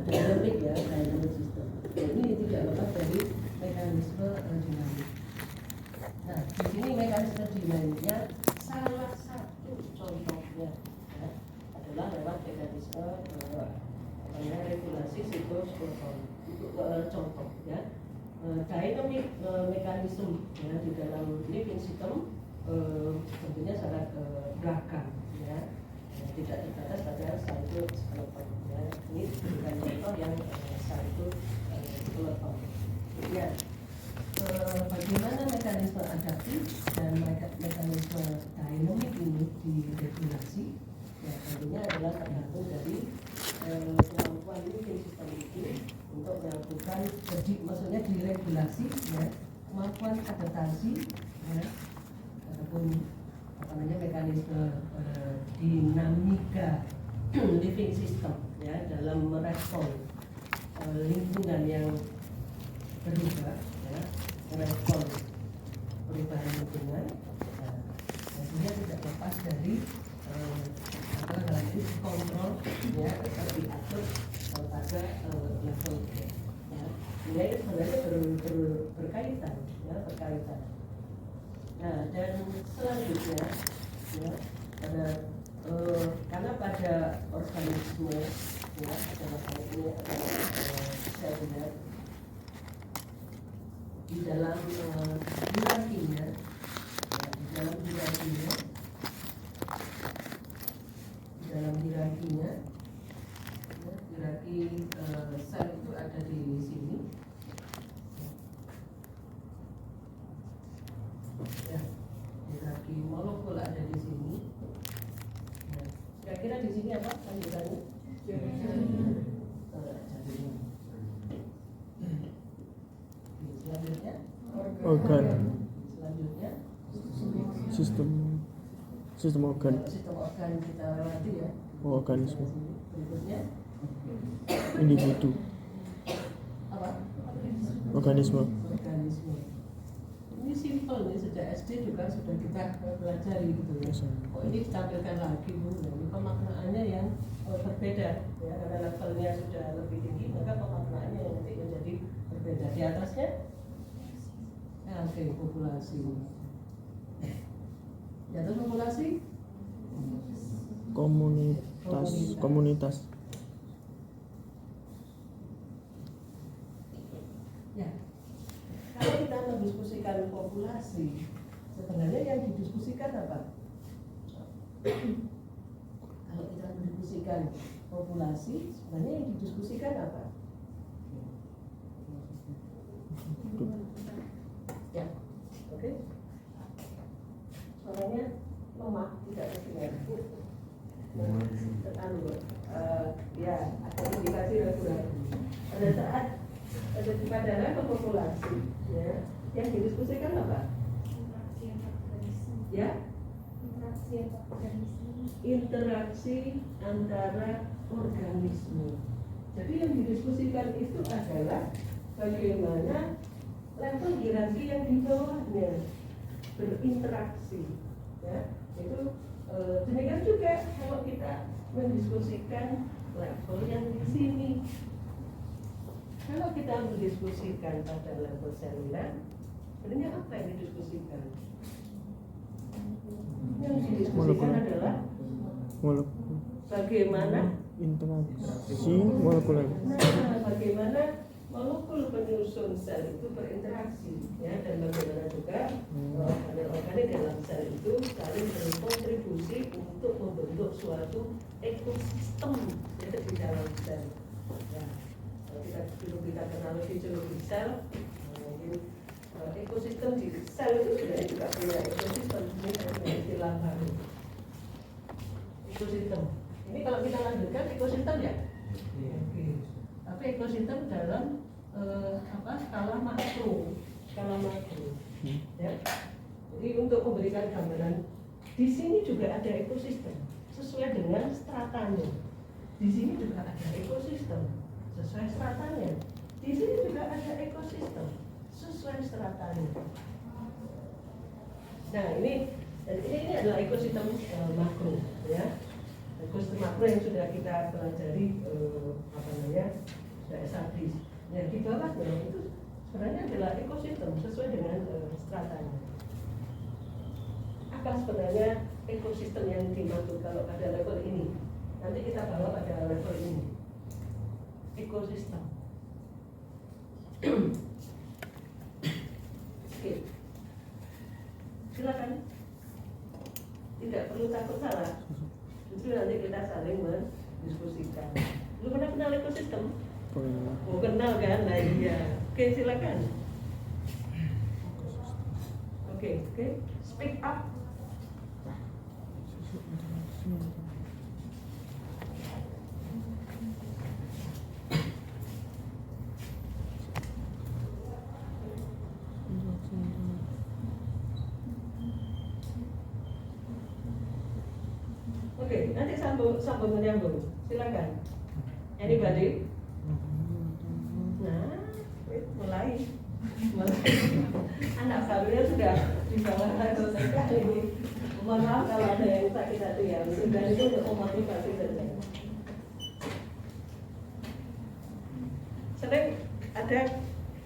dynamic ya, dynamic system. Ini tidak lepas dari mekanisme dinamik. Nah, di sini mekanisme dinamiknya salah satu contohnya ya, adalah lewat mekanisme regulasi siklus proton. Itu contoh ya. Dynamic mekanisme ya, di dalam living system tentunya sangat beragam ya. Tidak terbatas pada satu skeleton ya. Ini bukan contoh yang satu skeleton ya. Bagaimana mekanisme adaptif dan mekanisme dynamic ini diregulasi ya, tentunya adalah tergantung dari kemampuan living system itu untuk melakukan, maksudnya diregulasi ya, kemampuan adaptasi ya, ataupun mekanisme dinamika living system ya, dalam merespon lingkungan yang berubah ya, merespon perubahan lingkungan ya, tentunya tidak lepas dari kontrol ya, atau diatur pada level ya. Ini sebenarnya berkaitan ya, berkaitan. Nah, dan selanjutnya ya, karena pada organisme ya, dalam hal ini adalah seluler, di dalam hierarkinya ya, di dalam hierarkinya ya, hierarki sel itu ada di sini ya, hierarki molekul ada di sini ya. Kira-kira di sini apa lanjutannya? Selanjutnya organ. Selanjutnya sistem organ. Sistem organ kita lewati ya. Organisme. Berikutnya Individu. apa? Organisme. Organisme. Ini simpel nih, sejak SD juga sudah kita pelajari gitu ya. Kok ini ditampilkan lagi Bu? Ini pemaknaannya yang berbeda ya, karena levelnya sudah lebih tinggi, maka pemaknaannya yang nanti menjadi berbeda. Di atasnya ya, oke, populasi. Di atas populasi komunitas. Ya, kalau kita mendiskusikan populasi, sebenarnya yang didiskusikan apa? Kalau kita mendiskusikan populasi, sebenarnya yang didiskusikan apa? Ya, oke. Suaranya lemah, tidak terdengar. Ya, ada indikasi ragu-ragu. Pada saat pada level populasi, ya, yang didiskusikan apa? Ya, interaksi antara organisme. Jadi yang didiskusikan itu adalah bagaimana level hierarki yang di bawahnya berinteraksi. Ya, itu demikian juga kalau kita mendiskusikan level yang di sini. Kalau kita mendiskusikan pada level seluler, sebenarnya apa yang didiskusikan? Yang didiskusikan adalah bagaimana interaksi molekuler. Nah, bagaimana molekul penyusun sel itu berinteraksi, ya, dan bagaimana juga organ-organ dalam sel itu saling berkontribusi untuk membentuk suatu ekosistem ya, di dalam sel. Ya, kalau kita kenal fisiologi sel, mungkin ekosistem di sel itu sebenarnya juga punya ekosistem. Ini ada istilah baru, ekosistem. Ini kalau kita lanjutkan ekosistem ya. Oke. Tapi ekosistem dalam skala makro, ya. Jadi untuk memberikan gambaran, di sini juga ada ekosistem sesuai dengan stratanya. Di sini juga ada ekosistem sesuai stratanya. Di sini juga ada ekosistem sesuai stratanya. Nah, ini adalah ekosistem makro, ya. Ekosistem makro yang sudah kita pelajari adalah ekosistem sesuai dengan stratanya. Apa sebenarnya ekosistem yang dimaksud kalau pada level ini? Nanti kita bawa pada level ini. Ekosistem. Oke. Silakan. Tidak perlu takut salah. Justru nanti kita saling mendiskusikan. Lu pernah kenal ekosistem? Pernah. Oh, kenal kan? Nah iya. Oke, silakan. Oke. Speak up. Oke, nanti sambung menyambung. Silakan. Anybody? Nah, mulai. Anak barunya sudah di bawah selesai ini. Mohon maaf kalau ada yang sakit hati ya. Sudah itu untuk memotivasi saja. Sering ada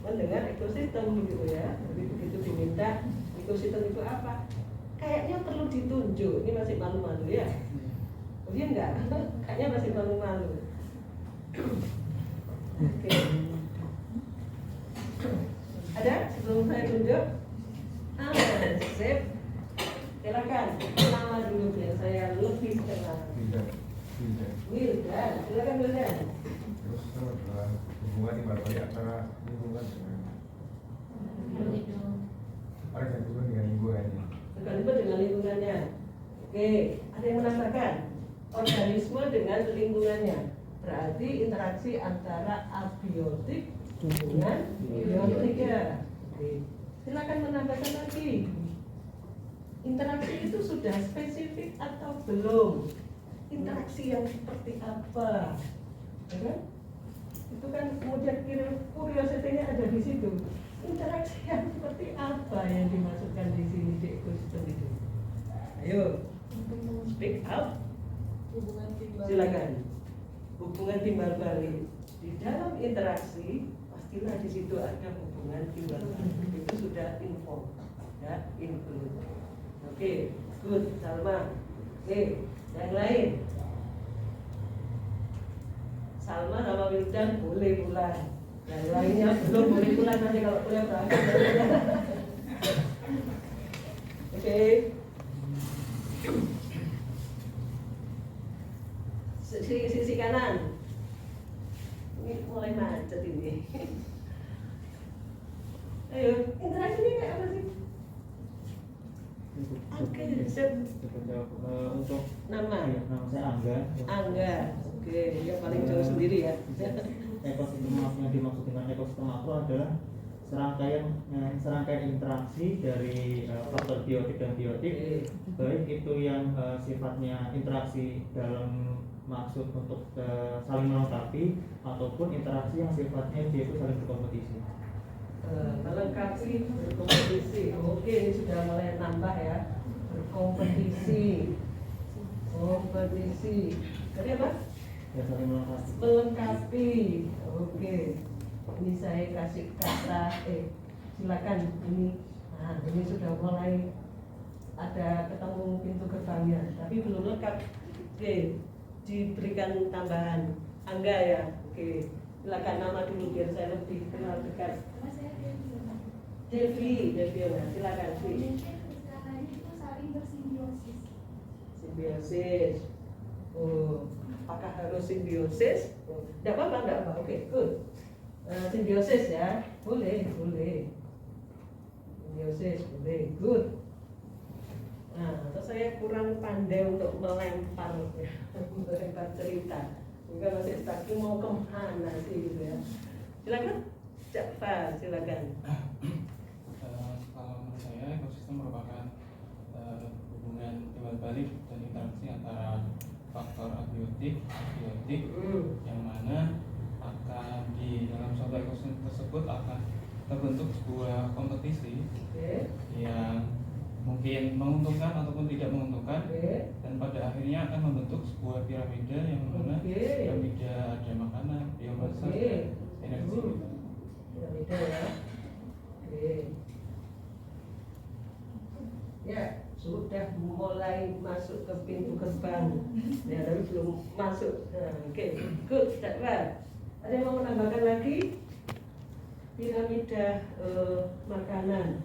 mendengar ekosistem gitu ya. Jadi begitu diminta ekosistem itu apa? Kayaknya perlu ditunjuk. Ini masih malu-malu ya. Oh iya enggak? Kayaknya masih malu-malu. Oke. Ada sebelum saya tunjuk? Sip. Silakan. Nama dulu biar saya lebih kenal. Wildan. Silakan Wildan. Terus adalah hubungan timbal balik antara lingkungan dengan ada hubungan dengan lingkungannya. Sekalipun dengan lingkungannya. Oke, ada yang menambahkan organisme dengan lingkungannya. Berarti interaksi antara abiotik dengan biotik ya. Oke. Silakan menambahkan lagi. Interaksi itu sudah spesifik atau belum? Interaksi yang seperti apa? Ya kan? Itu kan kemudian curiosity-nya ada di situ. Interaksi yang seperti apa yang dimaksudkan di sini di ekosistem itu? Ayo, speak up. Silakan. Hubungan timbal balik. Di dalam interaksi pastilah di situ ada hubungan timbal balik. Itu sudah info, ya, include. Oke, good, Salma. Oke, yang lain. Salma sama Wildan boleh pulang. Yang lainnya belum boleh pulang nanti kalau pulang berangkat. Oke. Sisi kanan. Ini mulai macet ini. Ayo, interaksi ini kayak apa sih? Oke, untuk nama. ya, nama saya Angga. Angga. Oke, yang paling jauh sendiri ya. Ekosistem yang dimaksud dengan ekosistem makro adalah serangkaian interaksi dari faktor biotik dan biotik, baik itu yang sifatnya interaksi dalam maksud untuk saling melengkapi ataupun interaksi yang sifatnya dia itu saling berkompetisi. Melengkapi, berkompetisi. Oke, ini sudah mulai nambah ya. Berkompetisi, kompetisi. Tadi apa? Ya, saling melengkapi. Melengkapi. Oke. Ini saya kasih kata. Silakan ini. Nah, ini sudah mulai ada ketemu pintu gerbangnya, tapi belum lengkap. Oke. Diberikan tambahan. Angga ya. Oke. Silakan nama dulu biar saya lebih kenal dekat. Devi, silakan Devi. Itu saling bersimbiosis. Simbiosis. Oh, apakah harus simbiosis? Tidak apa-apa, tidak apa. Oke, good. Simbiosis ya, boleh. Simbiosis boleh, good. Nah, atau saya kurang pandai untuk melempar cerita. Juga masih stuck mau kemana sih gitu ya. Silakan, Jafar, silakan. Kalau menurut saya ekosistem merupakan hubungan timbal balik dan interaksi antara faktor abiotik, yang mana akan di dalam suatu ekosistem tersebut akan terbentuk sebuah kompetisi yang mungkin menguntungkan ataupun tidak menguntungkan, dan pada akhirnya akan membentuk sebuah piramida yang mana piramida ada makanan, biomasa, dan energi. Piramida ya. berkembang ya, tapi belum masuk. Nah, oke, good, that well. Ada yang mau menambahkan lagi? Piramida makanan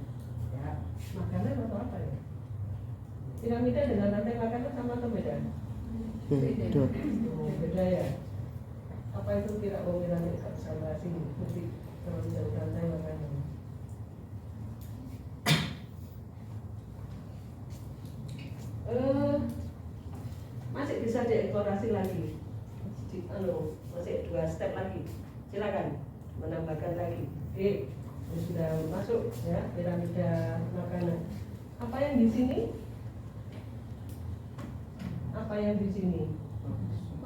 ya, makanan atau apa ya? Piramida dengan rantai makanan sama atau beda? Beda. Oh, beda ya. Apa itu kira piramida sama sini? Mesti piramida rantai makanan. Masih bisa dieksplorasi lagi. Masih 2 step lagi. Silakan menambahkan lagi. Oke, ini sudah masuk ya piramida makanan. Apa yang di sini? Apa yang di sini?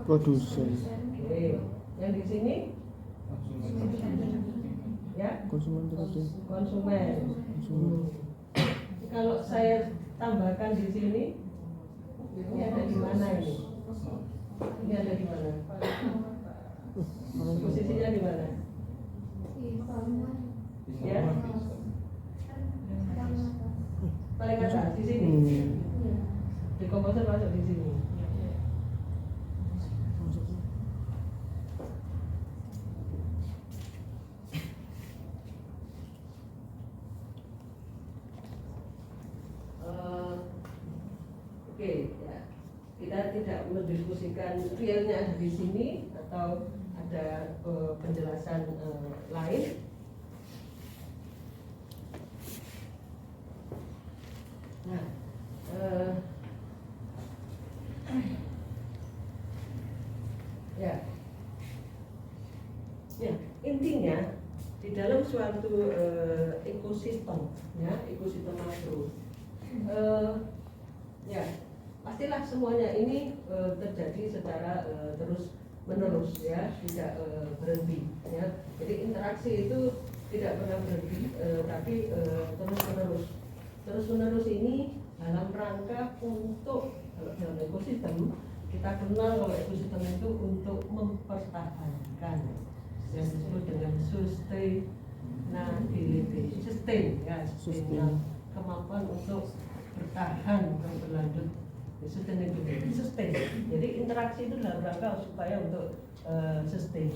Produsen. Oke, yang di sini ya Konsumen terakhir. konsumen. Kalau saya tambahkan di sini, ini ada di mana ini? Ini ada di mana? Posisinya di mana? Ya, paling atas di sini. Di komposer masuk di sini. Oke, ya. Kita tidak mendiskusikan realnya ada di sini atau ada penjelasan lain. Nah, ya, intinya di dalam suatu ekosistem, ya, ekosistem makro, ya, pastilah semuanya ini terjadi secara terus menerus, ya, tidak berhenti, ya. Jadi interaksi itu tidak pernah berhenti, tapi terus menerus ini dalam rangka untuk, kalau dalam ekosistem kita kenal kalau ekosistem itu untuk mempertahankan yang disebut dengan sustainability, kemampuan untuk bertahan dan berlanjut. Sustainability, sustain. Jadi interaksi itu dalam rangka supaya untuk sustain.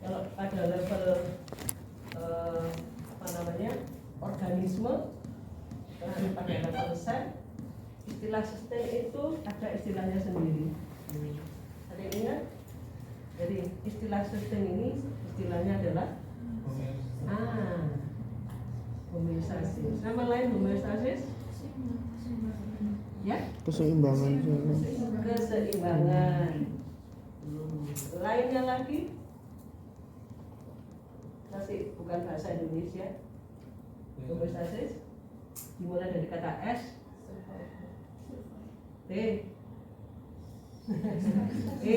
Kalau pada level organisme, pada level sel, istilah sustain itu ada istilahnya sendiri. Ada yang ingat? Jadi istilah sustain ini istilahnya adalah homeostasis. Nama lain homeostasis? Ya? Keseimbangan. Keseimbangan. Lainnya lagi? Masih bukan bahasa Indonesia. Homeostasis dimulai dari kata S, T, E.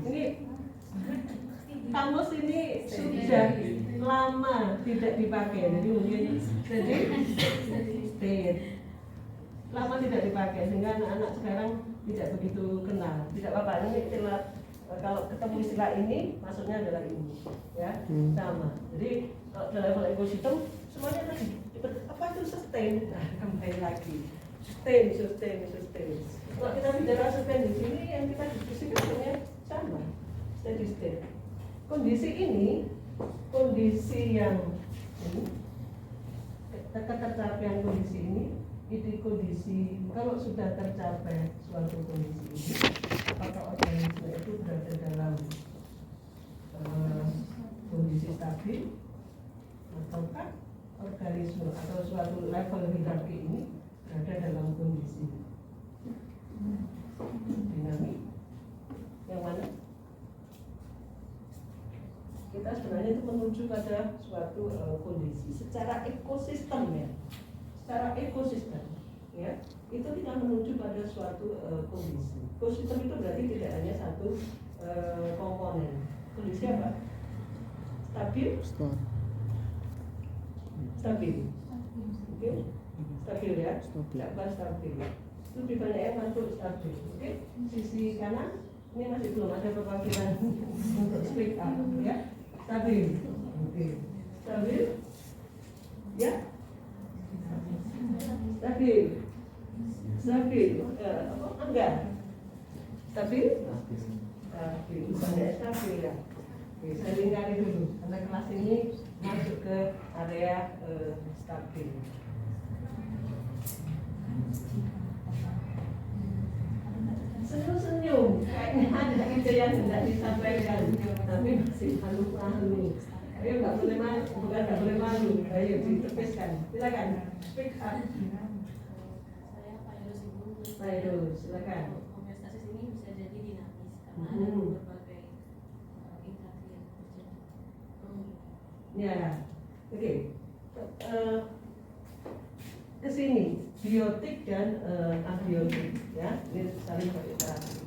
Ini kamus ini sudah lama tidak dipakai, jadi mungkin lama tidak dipakai sehingga anak-anak sekarang tidak begitu kenal. Tidak apa-apa, ini istilah, kalau ketemu istilah ini maksudnya adalah ini, ya, sama. Jadi kalau dalam level ekosistem semuanya tadi apa itu sustain? Nah, kembali lagi sustain. Kalau kita bicara sustain di sini yang kita diskusikan sebenarnya sama, steady state. Kondisi ini, kondisi yang ini, ketercapaian kondisi ini, itu kondisi kalau sudah tercapai suatu kondisi ini, apakah organisme itu berada dalam kondisi stabil, ataukah organisme atau suatu level hierarki ini berada dalam kondisi dinamik? Yang mana? Kita sebenarnya itu menuju pada suatu kondisi secara ekosistem, ya. Secara ekosistem, ya, itu kita menuju pada suatu kondisi. Ekosistem itu berarti tidak hanya satu komponen. Kondisi apa? Stabil. Oke. Stabil, ya. Tidak bahas stabil. Itu lebih banyak yang masuk stabil. Oke. Sisi kanan ini masih belum ada perwakilan untuk speak up, ya. Stabil. Oke. Stabil. Ya. Stabil. Stabil, enggak. Stabil? Stabil, bukannya stabil ya. Oke, saya lingkari dulu, karena kelas ini masuk ke area stabil. Senyum-senyum, kayaknya ada ide yang tidak disampaikan, tapi masih halu-halu. Ayo nggak boleh malu, bukan nggak boleh malu. Ayo ditepiskan, silakan. Speak up. Saya Fairuz Ibu. Fairuz, silakan. Homeostasis ini bisa jadi dinamis karena ada berbagai interaksi yang terjadi. Ya, oke. Kesini biotik dan abiotik, ya, ini saling berinteraksi.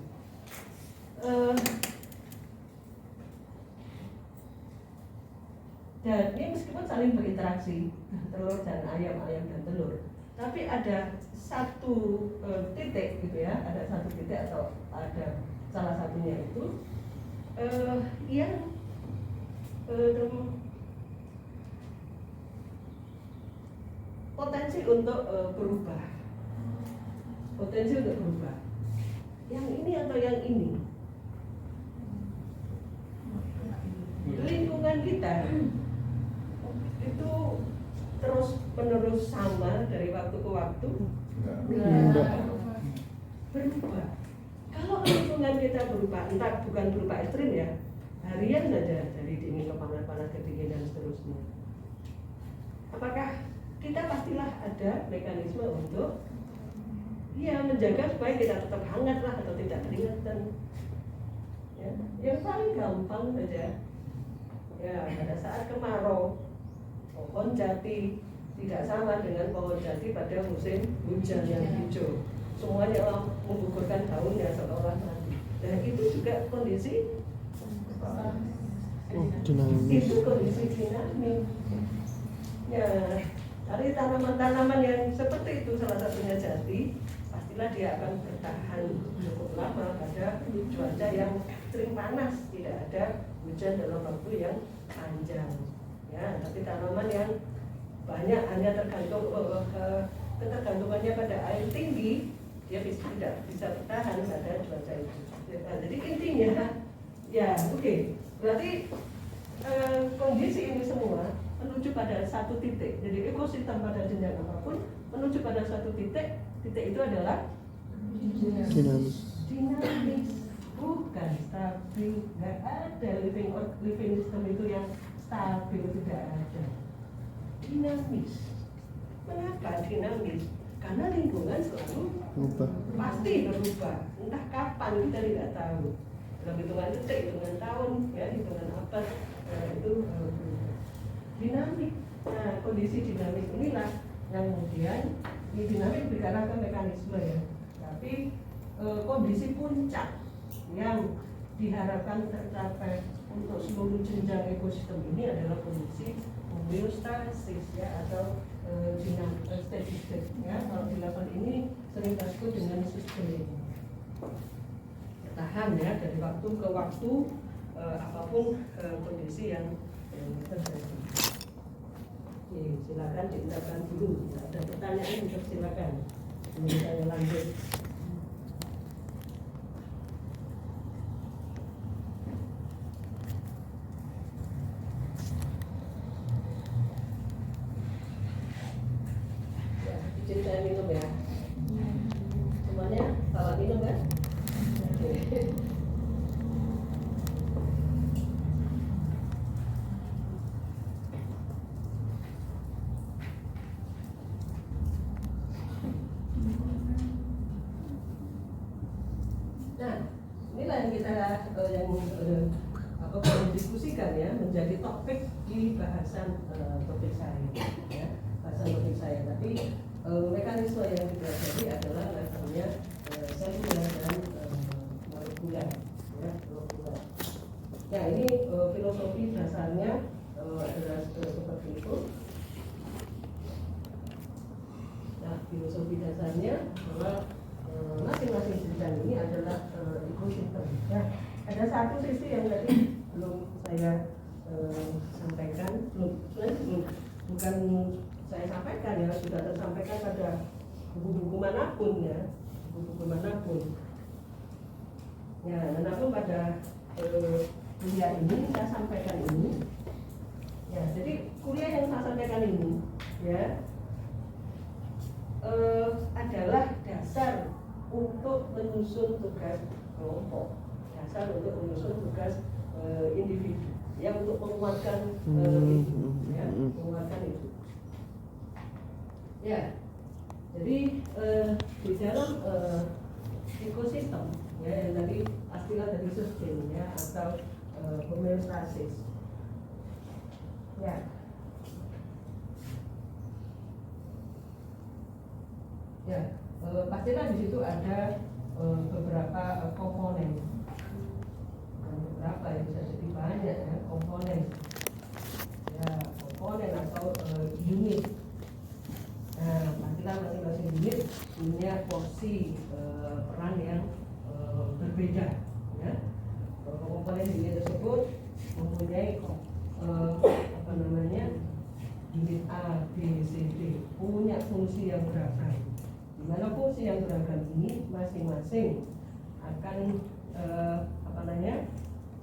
Dan ini meskipun saling berinteraksi, telur dan ayam dan telur, tapi ada satu titik gitu ya, ada satu titik atau ada salah satunya itu yang potensi untuk berubah, potensi untuk berubah. Yang ini atau yang ini? Lingkungan kita itu terus menerus sama dari waktu ke waktu? Enggak. Berubah. Kalau lingkungan kita berubah, entah bukan berupa ekstrim ya, harian saja dari dingin ke panas, ke dingin dan seterusnya. Apakah kita pastilah ada mekanisme untuk ya menjaga supaya kita tetap hangat lah atau tidak keringatan? Ya, yang paling gampang saja. Ya, pada saat kemarau, pohon jati tidak sama dengan pohon jati pada musim hujan yang hijau. Semuanya menggugurkan daunnya seolah mati. Dan itu juga kondisi Dinamis. itu kondisi dinamis. Ya, dari tanaman-tanaman yang seperti itu salah satunya jati, pastilah dia akan bertahan cukup lama pada cuaca yang ekstrim panas, tidak ada hujan dalam waktu yang panjang. Ya, tapi tanaman yang banyak hanya tergantung ketergantungannya pada air tinggi, dia tidak bisa bertahan pada cuaca itu. Nah, jadi intinya, ya oke. Berarti kondisi ini semua menuju pada satu titik. Jadi ekosistem pada jenjang apapun menuju pada satu titik. Titik itu adalah Dinamis. dinamis, bukan stabil. Nggak ada living system itu yang stabil, tidak ada. Dinamis. Mengapa dinamis? Karena lingkungan selalu Berubah. pasti berubah. Entah kapan kita tidak tahu. Dalam hitungan detik, hitungan tahun, ya hitungan abad, itu berubah. Dinamik. Nah, kondisi dinamik inilah yang kemudian ini dinamik dikarenakan mekanisme ya. Tapi kondisi puncak yang diharapkan tercapai untuk seluruh jenjang ekosistem ini adalah kondisi homeostasis ya, atau steady state ya. Kalau di level ini sering disebut dengan sustain, bertahan ya dari waktu ke waktu, apapun kondisi yang terjadi. Oke, silakan diucapkan dulu. Ada pertanyaan untuk silakan. Kemudian saya lanjut. Ya, izin saya minum ya. Semuanya salah minum kan? Oke. Nah, inilah yang kita diskusikan ya, menjadi topik di bahasan topik saya ya, bahasan topik saya. Tapi mekanisme yang dipelajari adalah levelnya seluler dan molekuler ya, molekuler. Nah, ini filosofi dasarnya adalah seperti itu. Nah, filosofi dasarnya bahwa masing-masing jenjang ini adalah ekosistem. Nah, ada satu sisi yang tadi belum saya sampaikan, bukan saya sampaikan ya, sudah tersampaikan pada buku-buku manapun ya, buku-buku manapun. Ya, namun pada kuliah ini saya sampaikan ini. Ya, jadi kuliah yang saya sampaikan ini ya adalah dasar untuk menyusun tugas kelompok, dasar untuk menyusun tugas individu, ya untuk menguatkan itu, ya menguatkan itu. Ya, jadi di dalam ekosistem ya yang tadi istilah dari sustain ya atau homeostasis. Ya. Ya, pastilah di situ ada beberapa komponen. Beberapa ya bisa jadi banyak ya komponen. Ya, komponen atau unit. Nah, pastilah masing-masing unit punya porsi peran yang berbeda. Ya, komponen unit tersebut mempunyai unit A, B, C, D punya fungsi yang beragam. Di mana fungsi yang beragam ini masing-masing akan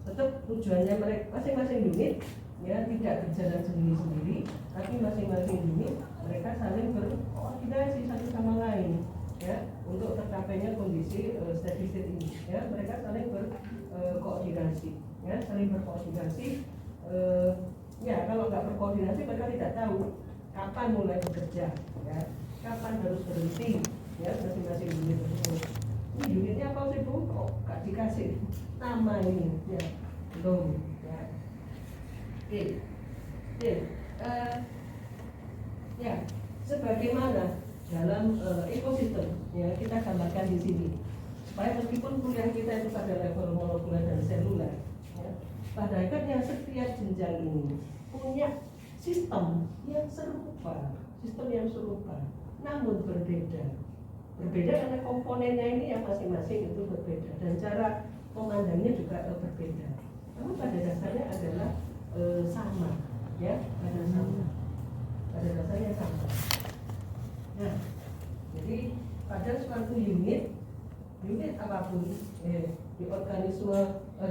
tetap tujuannya mereka masing-masing unit ya tidak berjalan sendiri-sendiri, tapi masing-masing unit mereka saling berkoordinasi satu sama lain ya untuk tercapainya kondisi steady state ini ya mereka saling berkoordinasi ya saling berkoordinasi. Ya kalau nggak berkoordinasi mereka tidak tahu kapan mulai bekerja ya kapan harus berhenti ya masing-masing unit tersebut. Ini unitnya apa sih Bu? Kok nggak dikasih nama ini ya belum ya. Oke. Ya sebagaimana dalam ekosistem ya kita gambarkan di sini supaya meskipun kuliah kita itu pada level molekuler dan seluler ya, pada akhirnya setiap jenjang ini punya sistem yang serupa, namun berbeda karena komponennya ini yang masing-masing itu berbeda dan cara memandangnya juga berbeda. Namun pada dasarnya adalah sama, ya, pada dasarnya sama. Nah, jadi pada suatu unit apapun di organisme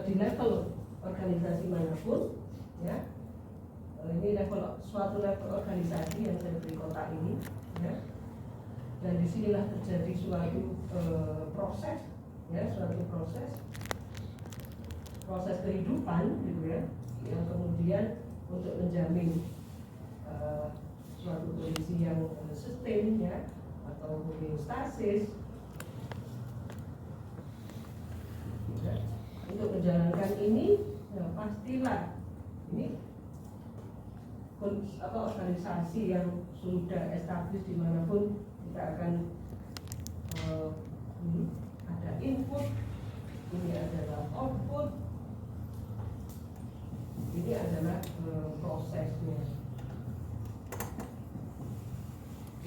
di level organisasi manapun, ya. Ini suatu level organisasi yang saya beri kotak ini, ya. Dan disinilah terjadi suatu proses, ya, suatu proses kehidupan, gitu ya, yang kemudian untuk menjamin suatu kondisi yang sustain, ya, atau homeostasis. Ya. Untuk menjalankan ini, ya pastilah ini organisasi yang sudah established dimanapun kita akan ada input, ini adalah output, ini adalah prosesnya,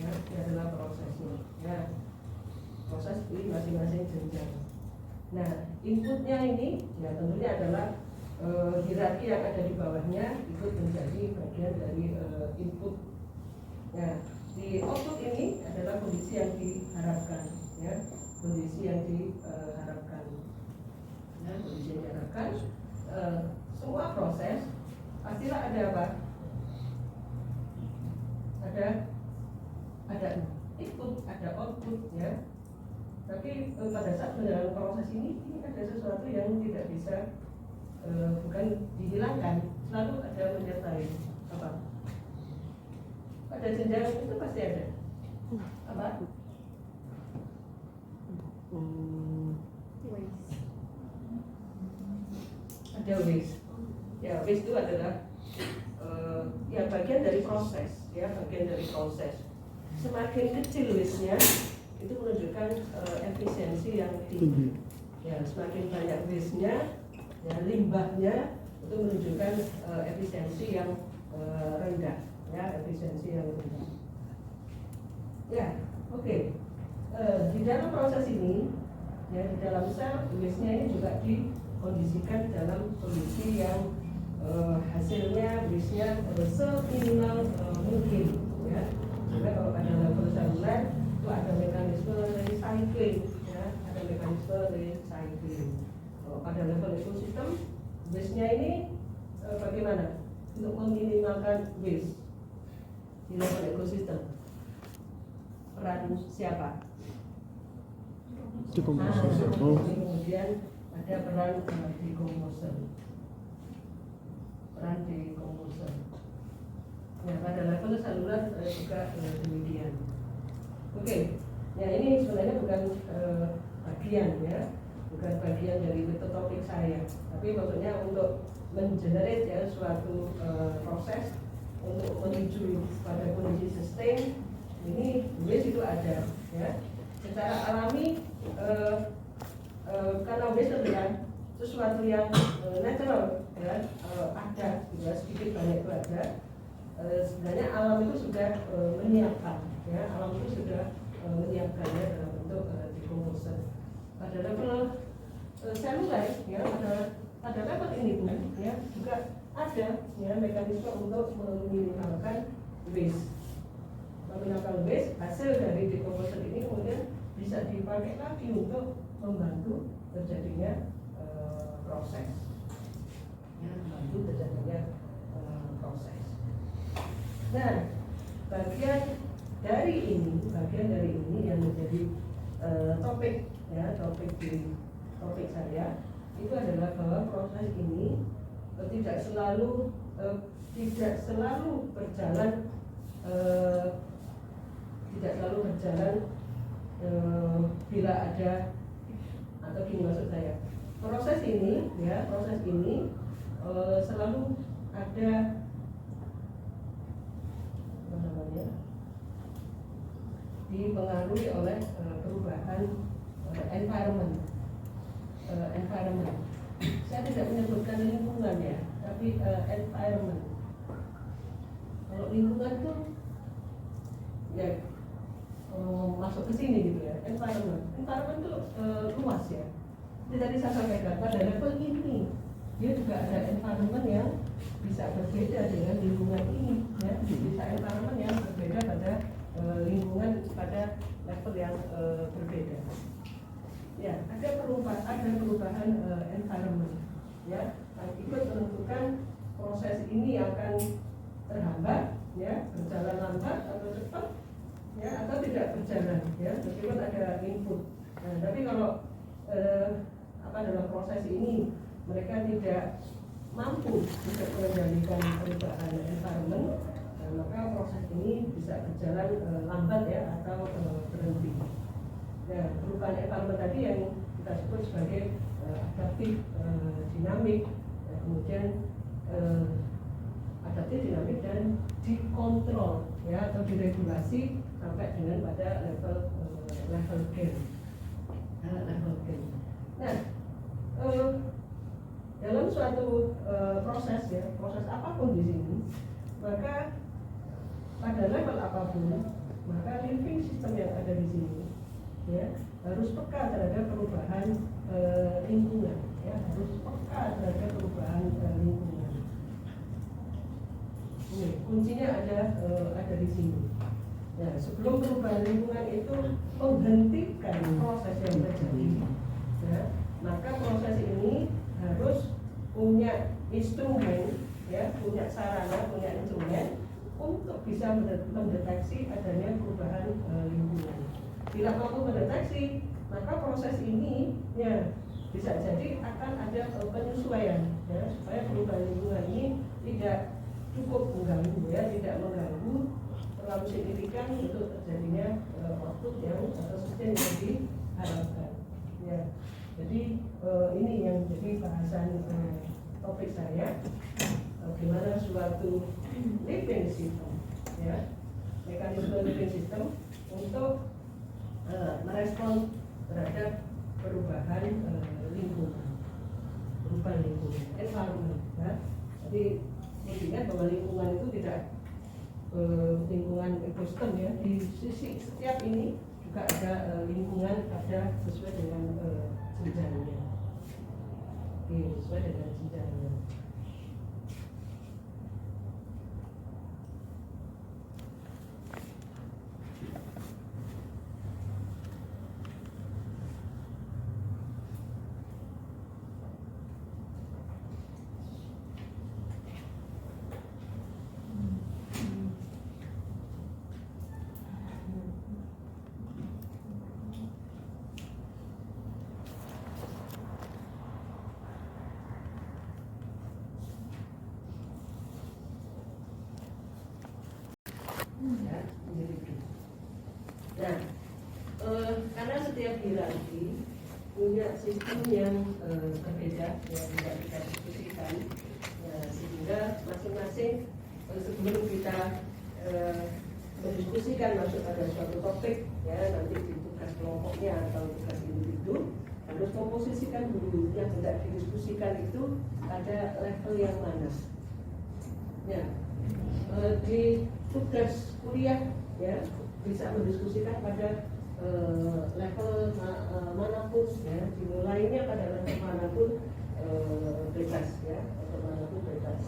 ya, ini adalah prosesnya, ya, proses di masing-masing jenjang. Nah, inputnya ini, ya tentunya adalah hierarki yang ada di bawahnya ikut menjadi bagian dari input. Ya, di output ini adalah kondisi yang diharapkan, ya, kondisi yang diharapkan. Ya, kondisi yang diharapkan. Semua proses pastilah ada apa? Ada input, ada output, ya. Tapi pada saat menjalankan proses ini ada sesuatu yang tidak bisa bukan dihilangkan, selalu ada menyertai apa? Pada jenjang itu pasti ada apa? Ada waste. Ya, waste itu adalah ya bagian dari proses, ya bagian dari proses. Semakin kecil waste-nya itu menunjukkan efisiensi yang tinggi. Ya, semakin banyak waste-nya, ya, limbahnya itu menunjukkan efisiensi yang rendah, ya, efisiensi yang rendah. Ya, oke. Di dalam proses ini, ya, di dalam sel waste-nya ini juga dikondisikan dalam kondisi yang hasilnya waste-nya seminimal mungkin, ya. Sehingga kalau pada level seluler itu ada mekanisme recycling. Pada level ekosistem, waste-nya ini bagaimana untuk meminimalkan waste di level ekosistem? Peran siapa? Decomposer. Oh, Kemudian ada peran decomposer. Peran decomposer. Ya, pada level saluran juga demikian. Oke, ya ini sebenarnya bukan bagian ya, bukan bagian dari topik saya. Tapi maksudnya untuk mengenerate ya suatu proses untuk menuju pada kondisi sustain, ini waste itu ada ya. Secara alami karena waste adalah sesuatu yang natural ya, ada gitu ya, sedikit banyak itu ada. Sebenarnya alam itu sudah menyiapkan ya, alam itu sudah menyiapkannya dalam bentuk decomposer. Pada level seluler ya, pada level ini pun ya juga ada ya mekanisme untuk meminimalkan waste. Meminimalkan waste hasil dari decomposer ini kemudian bisa dipakai lagi untuk membantu terjadinya proses ya, membantu terjadinya proses. Nah, bagian dari ini yang menjadi topik ya, topik saya itu adalah bahwa proses ini tidak selalu berjalan bila ada, atau gini maksud saya, proses ini selalu ada dipengaruhi oleh perubahan environment. Saya tidak menyebutkan lingkungan ya, tapi environment. Kalau lingkungan itu ya masuk ke sini gitu ya. Environment itu luas ya. Jadi tadi saya sampaikan pada level ini dia juga ada environment yang bisa berbeda dengan lingkungan ini ya. Bisa environment yang berbeda pada lingkungan pada level yang berbeda. Ya, ada perubahan environment ya, ikut menentukan proses ini akan terhambat ya, berjalan lambat atau cepat ya, atau tidak berjalan ya, meskipun ada input. Nah, tapi kalau dalam proses ini mereka tidak mampu untuk mengendalikan perubahan environment, maka proses ini bisa berjalan lambat ya, atau berhenti. Nah, perubahan environment tadi yang kita sebut sebagai adaptif dinamik, kemudian adaptif dinamik dan dikontrol ya, atau diregulasi sampai dengan pada level game. Nah, dalam suatu proses ya, proses apapun di sini, maka pada level apapun, maka living system yang ada di sini ya harus peka terhadap perubahan lingkungan ya, harus peka terhadap perubahan lingkungan. Ini kuncinya ada di sini. Nah, sebelum perubahan lingkungan itu menghentikan proses yang terjadi ya, maka proses ini harus punya instrumen ya, punya sarana, punya instrumen untuk bisa mendeteksi adanya perubahan lingkungan. Bila mampu mendeteksi, maka proses ini ya bisa jadi akan ada penyesuaian ya, supaya perubahan lingkungan ini tidak cukup mengganggu ya, tidak mengganggu terlalu signifikan untuk terjadinya output yang atau sustain yang diharapkan ya. Jadi ini yang menjadi bahasan topik saya, bagaimana suatu living system ya, mekanisme living system untuk merespon terhadap perubahan lingkungan, environment ya. Jadi intinya bahwa lingkungan itu tidak lingkungan ekosistem ya, di sisi setiap ini juga ada lingkungan, ada sesuai dengan jenjangnya. Oke, sesuai dengan jenjangnya. hierarki punya sistem yang berbeda yang tidak kita diskusikan, ya, sehingga masing-masing sebelum kita mendiskusikan masuk pada suatu topik, ya nanti di tugas kelompoknya atau tugas individu harus memposisikan dulu yang hendak didiskusikan itu pada level yang mana. Ya, di tugas kuliah ya bisa mendiskusikan pada level manapun, ya dimulainya pada level manapun bebas, ya atau manapun bebas.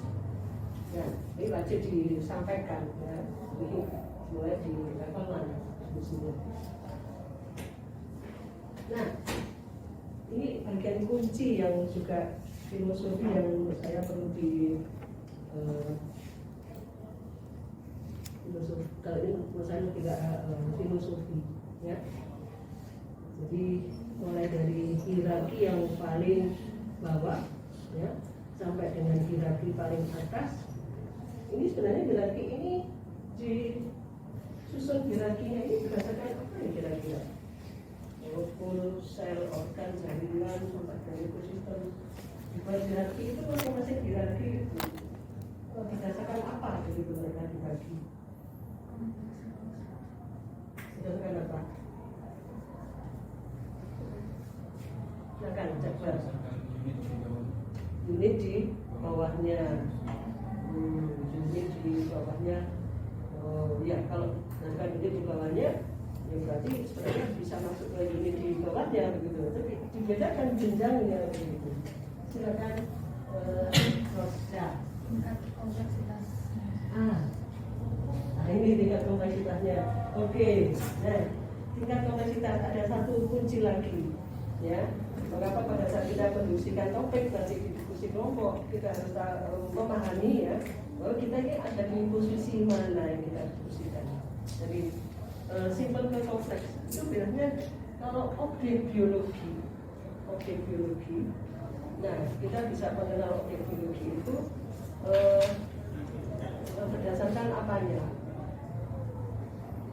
Ya, ini wajib disampaikan, ya ini mulai di level mana diskusinya. Nah, ini bagian kunci yang juga filosofi yang menurut saya perlu di filosofi. Kalau ini menurut saya lebih filosofi, ya. Jadi mulai dari hierarki yang paling bawah, ya, sampai dengan hierarki paling atas. Ini sebenarnya hierarki ini disusun hierarkinya ini berdasarkan apa ya kira-kira? Molekul, sel, organ, jaringan, sampai dari ekosistem. Di hierarki itu masing-masing hierarki itu berdasarkan apa jadi mereka dibagi? Berdasarkan apa? Silakan, coba. Berdasarkan unit di bawah. Unit di bawahnya. Unit di bawahnya. Oh ya, kalau berdasarkan unit di bawahnya, ya berarti sebenarnya bisa masuk ke unit di bawahnya begitu. Tapi dibedakan jenjangnya begitu. Silakan, Rosa. Tingkat kompleksitas. Nah ini tingkat kompleksitasnya. Oke, nah tingkat kompleksitas ada satu kunci lagi, ya. Mengapa pada saat kita mendiskusikan topik nanti di diskusi kelompok kita harus memahami, ya, bahwa kita ini ada di posisi mana yang kita diskusikan. Jadi simple ke kompleks itu biasanya kalau objek biologi. Nah kita bisa mengenal objek biologi itu berdasarkan apanya?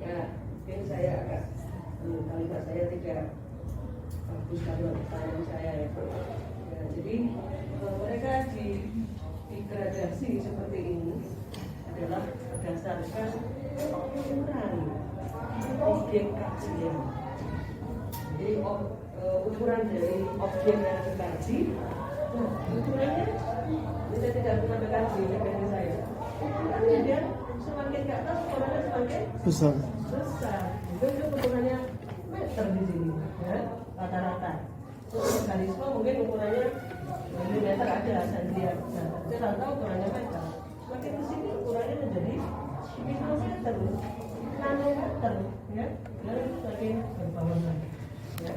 Ya, mungkin saya agak kalimat saya tidak bagus kalimat pertanyaan saya ya. Ya jadi mereka digradasi seperti ini adalah berdasarkan ukuran objek kajian. Jadi ukuran dari objek yang dikaji, nah ukurannya kita tidak pernah mengkaji dari saya. Ukurannya dia semakin ke atas ukurannya semakin besar. Itu ukurannya meter di sini, ya rata-rata. Organisme mungkin ukurannya milimeter ada sentimeter. Nah, rata-rata ukurannya meter. Semakin ke sini ukurannya menjadi mikrometer, nanometer, ya. Dan semakin berkembang lagi. Ya.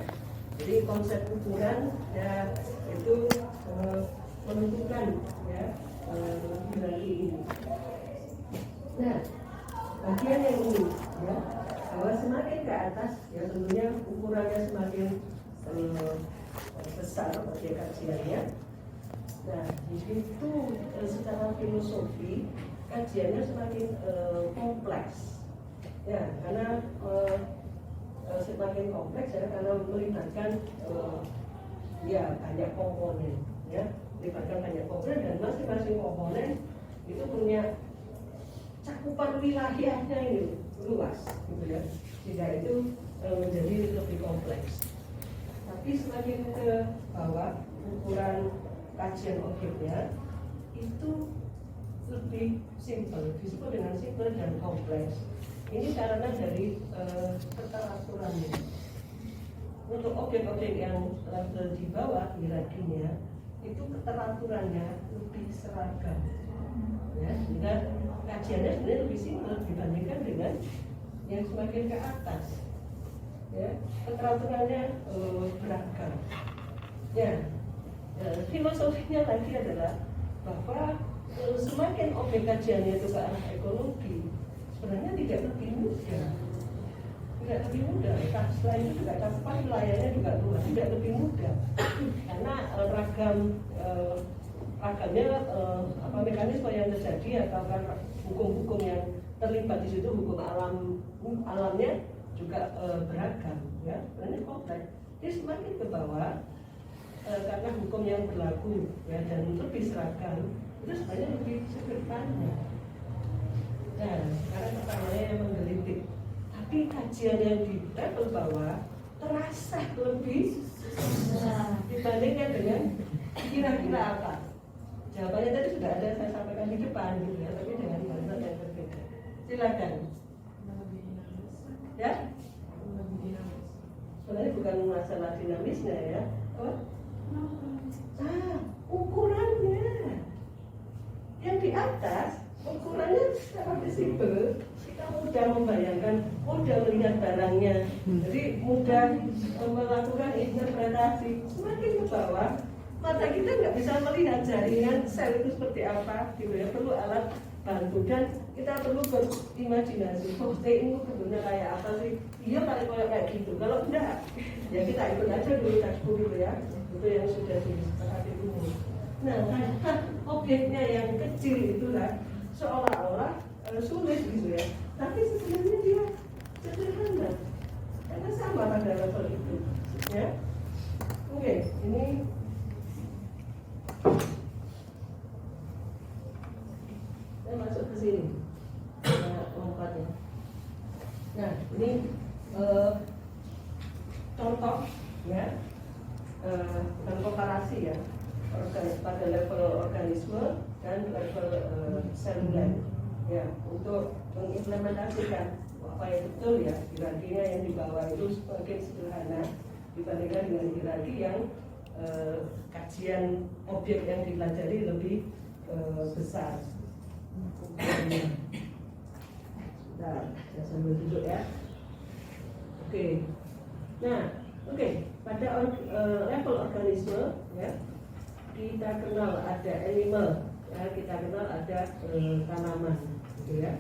Jadi konsep ukuran ya itu menentukan ya hierarki ini. Nah, bagian yang ini ya bahwa semakin ke atas ya tentunya ukurannya semakin besar objek kajiannya. Nah, di situ secara filosofi kajiannya semakin kompleks. Ya, karena semakin kompleks ya karena melibatkan ya banyak komponen ya melibatkan banyak komponen dan masing-masing komponen itu punya cakupan wilayahnya ini luas gitu ya sehingga itu menjadi lebih kompleks. Tapi semakin ke bawah ukuran kajian objeknya itu lebih simpel, disebut dengan simpel dan kompleks. Ini karena dari keteraturannya. Untuk objek-objek yang level di bawah hierarkinya itu keteraturannya lebih seragam. Ya, sehingga kajiannya sebenarnya lebih simpel dibandingkan dengan yang semakin ke atas. Ya, keteraturannya beragam. Ya, filosofinya lagi adalah bahwa semakin objek kajiannya itu ke arah ekologi, sebenarnya tidak lebih mudah, Selain itu juga cakupan wilayahnya juga luas, tidak lebih mudah, karena ragamnya mekanisme yang terjadi atau hukum-hukum yang terlibat di situ, hukum alamnya juga beragam, ya, ini kompleks. Dia semakin ke bawah karena hukum yang berlaku, ya, dan lebih seragam, itu sebenarnya lebih sederhana. Nah, sekarang pertanyaannya yang menggelitik. Tapi kajian yang di level bawah terasa lebih susah dibandingkan dengan kira-kira apa. Jawabannya tadi sudah ada saya sampaikan di depan, gitu ya, tapi dengan bahasa yang berbeda. Silakan. Ya? Sebenarnya bukan masalah dinamisnya, ya. Oh? Ukurannya. Yang di atas ukurannya secara visible, kita mudah membayangkan, mudah melihat barangnya, jadi mudah melakukan interpretasi. Semakin ke bawah, mata kita nggak bisa melihat jaringan sel itu seperti apa, gitu ya. Perlu alat bantu dan kita perlu berimajinasi. Oh, ini bentuknya kayak apa sih? Iya, kayak gitu. Kalau enggak, ya kita ikut aja dulu textbook gitu ya. Itu yang sudah disepakati dulu. Nah, karena objeknya yang kecil itulah seolah-olah sulit gitu ya, tapi sebenarnya dia sederhana karena sama pada level itu, ya. Oke, ini saya masuk ke sini, lompatnya. Nah, ini contoh, ya, dan komparasi, ya, pada level organisme dan level seluler, ya, untuk mengimplementasikan apa yang betul, ya, hierarkinya yang di bawah itu semakin sederhana dibandingkan dengan hierarki yang kajian objek yang dipelajari lebih besar. Nah, saya sambil duduk, ya. Oke. Nah, oke, pada level organisme, ya, kita kenal ada animal, ya, kita kenal ada tanaman, gitu ya.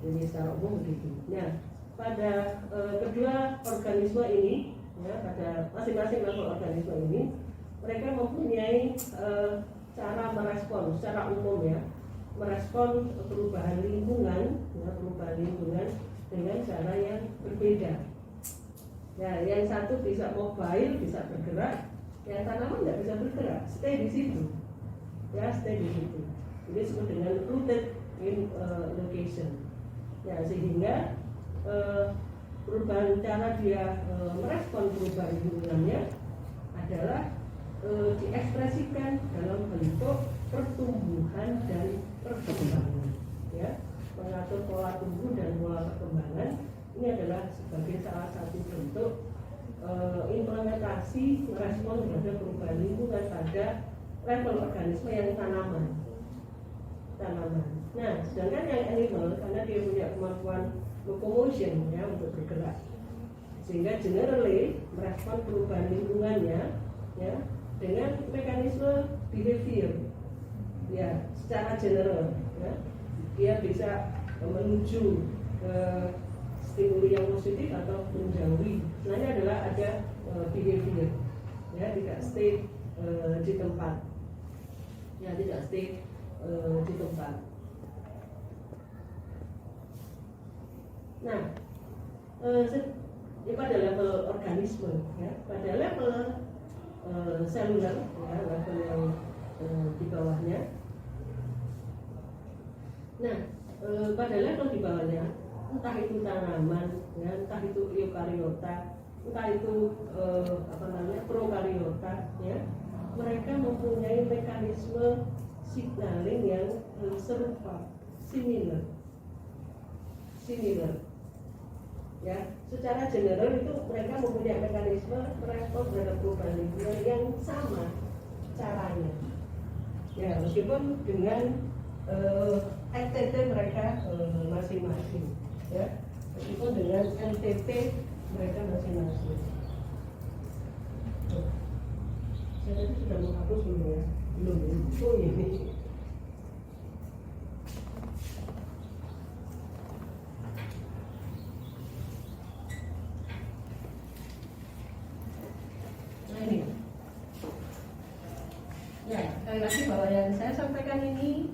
Ini secara umum begitu. Nah, pada kedua organisme ini, ya, pada masing-masing level organisme ini, mereka mempunyai cara merespon secara umum, ya, merespon perubahan lingkungan, ya, perubahan lingkungan dengan cara yang berbeda. Ya, yang satu bisa mobile, bisa bergerak. Yang tanaman nggak bisa bergerak, stay di situ, ya, stay di situ. Ini disebut dengan rooted in location. Ya, sehingga perubahan cara dia merespon perubahan lingkungannya adalah diekspresikan dalam bentuk pertumbuhan dan perkembangan. Ya, mengatur pola tumbuh dan pola perkembangan ini adalah sebagai salah satu bentuk implementasi merespon terhadap perubahan lingkungan pada level organisme yang tanaman. Nah, sedangkan yang animal karena dia punya kemampuan locomotion, ya, untuk bergerak, sehingga generally merespon perubahan lingkungannya, ya, dengan mekanisme behavior, ya, secara general, ya, dia bisa menuju ke stimuli yang positif atau menjauhi. Sebenarnya adalah ada behavior, ya, tidak stay di tempat, ya, tidak stay di tempat. Nah, ini pada level organisme, ya, pada level seluler, ya, level yang di bawahnya. Nah, pada level di bawahnya, entah itu tanaman, ya, entah itu eukariota, entah itu prokariota, ya, mereka mempunyai mekanisme signaling yang serupa, similar, ya. Secara general itu mereka mempunyai mekanisme merespon terhadap perubahan lingkungan yang sama caranya, ya, meskipun dengan NTT mereka masing-masing, ya, meskipun dengan NTT mereka masing-masing. Saya tadi sudah menghapus belum, ya? Belum. Oh, ini. Nah, ini. Ya, sekali lagi bahwa yang saya sampaikan ini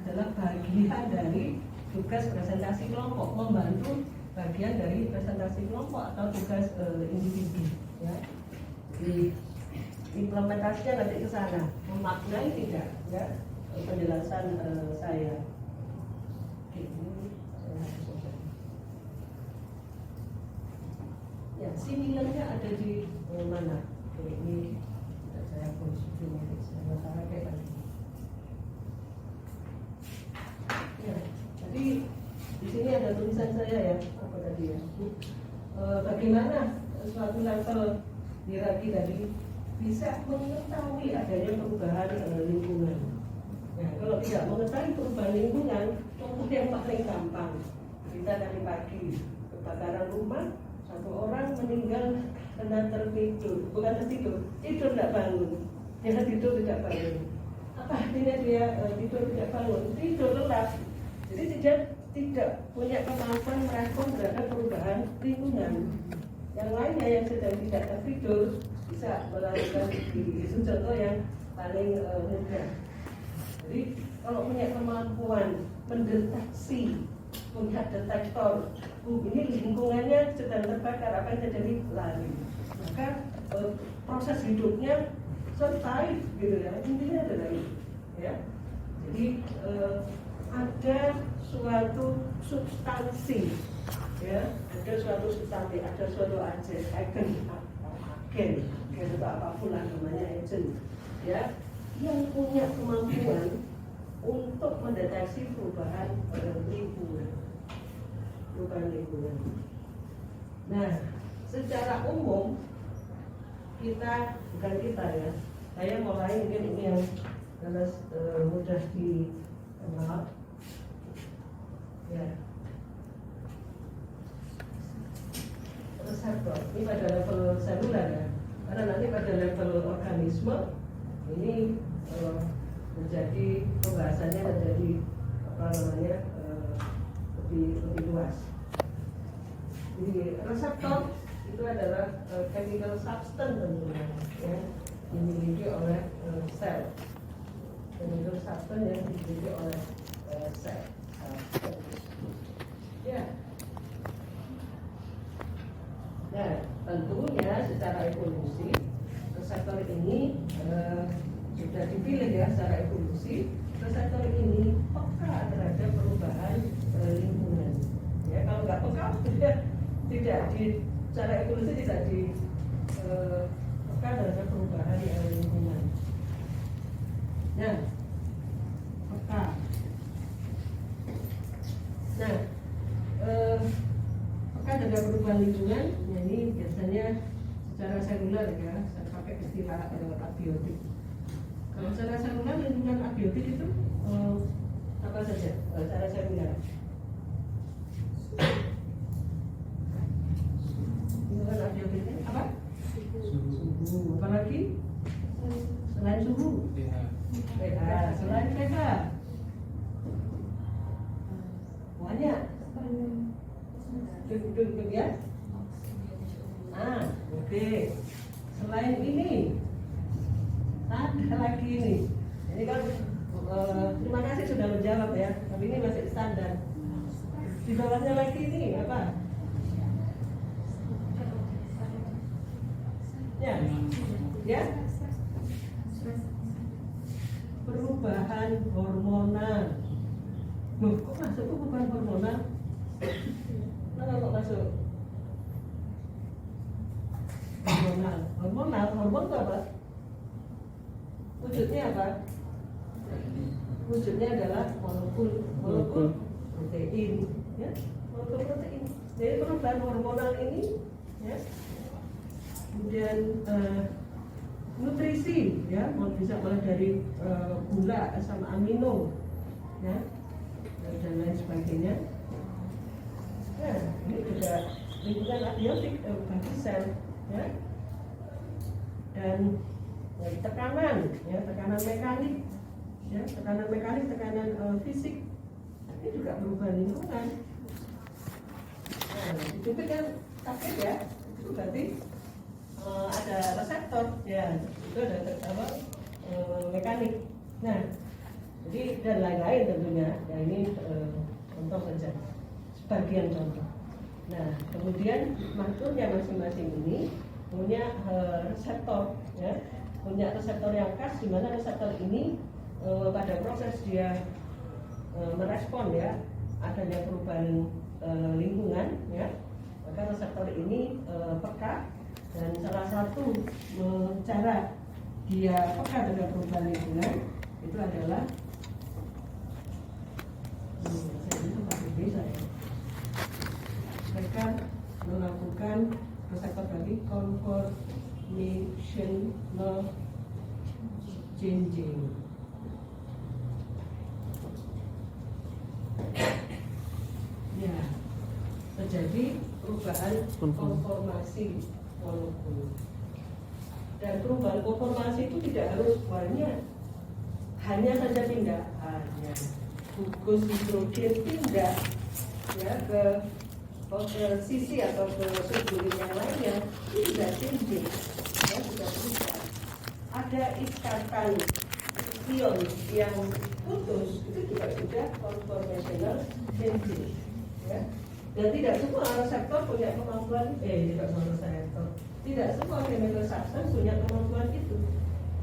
adalah bagian dari tugas presentasi kelompok, membantu bagian dari presentasi kelompok atau tugas individu ya. Di implementasinya nanti ke sana, memaknai tidak ya penjelasan saya. Oke, ini saya coba. Ya, similarnya ada di mana? Oke, ini saya konstruksi sementara kayak tadi. Ya, jadi di sini ada tulisan saya ya, apa tadi ya? Bagaimana suatu level hierarki tadi bisa mengetahui adanya perubahan lingkungan. Nah, kalau tidak mengetahui perubahan lingkungan, contoh yang paling gampang, kita tadi pagi kebakaran rumah, satu orang meninggal karena tertidur, bukan tertidur, tidur tidak bangun, dia tidur tidak bangun. Apa artinya dia tidur tidak bangun? Tidur lelap. Jadi tidak punya kemampuan merespon terhadap perubahan lingkungan. Yang lainnya yang sedang tidak tertidur bisa melakukan itu contoh yang paling mudah. Jadi kalau punya kemampuan mendeteksi, punya detektor, ini lingkungannya sedang terbakar, apa yang terjadi, lari, maka proses hidupnya survive gitu ya, intinya adalah itu ya. Jadi ada suatu substansi ya, ada suatu substansi, ada suatu agen atau apapun lah namanya, agent ya, yang punya kemampuan untuk mendeteksi perubahan lingkungan. Nah, secara umum kita, bukan kita ya, saya mulai mungkin ini yang mudah dikenal ya. Reseptor ini pada level seluler ya, karena nanti pada level organisme ini menjadi pembahasannya menjadi apa namanya lebih luas. Jadi reseptor itu adalah chemical substance tentunya yang dimiliki oleh sel. Chemical substance yang dimiliki oleh sel. Ya. Nah, tentunya secara evolusi reseptor ini sudah dipilih ya secara evolusi. Reseptor ini peka terhadap perubahan lingkungan. Ya, kalau nggak peka tidak di secara evolusi tidak di peka terhadap perubahan lingkungan. Nah, peka. Nah, peka terhadap perubahan lingkungan, ya ini biasanya secara seluler ya, saya pakai istilah abiotik. Kalau secara seluler lingkungan abiotik itu apa saja? Secara seluler. Lingkungan abiotiknya apa? Suhu. Apa lagi? Selain suhu? pH. Selain pH? Banyak. Duduk ya. Oke. Selain ini ada lagi ini. Ini kan terima kasih sudah menjawab ya. Tapi ini masih standar. Di bawahnya lagi ini apa? Ya. Perubahan hormonal. Loh, kok masuk perubahan hormonal? Kenapa kok masuk? Hormon itu apa? Wujudnya apa? Wujudnya adalah molekul protein, ya, molekul protein. Jadi perubahan hormonal ini, ya, kemudian nutrisi, ya, bisa mulai dari gula, asam amino, ya, dan lain sebagainya. Nah, ini juga lingkungan abiotik bagi sel, ya, dan tekanan, ya, tekanan mekanik, ya, tekanan fisik, ini juga perubahan lingkungan. Nah, itu kan sakit ya, itu berarti ada reseptor, ya, itu ada mekanik. Nah, jadi dan lain-lain tentunya. Ya ini contoh saja, sebagian contoh. Nah, kemudian makronya masing-masing ini punya reseptor, ya, punya reseptor yang khas, di mana reseptor ini pada proses dia merespon ya adanya perubahan lingkungan, ya, maka reseptor ini peka, dan salah satu cara dia peka dengan perubahan lingkungan itu adalah mereka melakukan reseptor tadi conformational changing. Ya, terjadi perubahan konformasi molekul. Dan perubahan konformasi itu tidak harus banyak, hanya saja pindahannya. Gugus hidrogen pindah ya ke sisi atau ke subunit yang lainnya, itu tidak changing, ya, sudah berubah. Ada ikatan ion yang putus, itu juga sudah conformational changing, ya. Dan tidak semua reseptor punya kemampuan, tidak semua reseptor, tidak semua chemical substance punya kemampuan itu.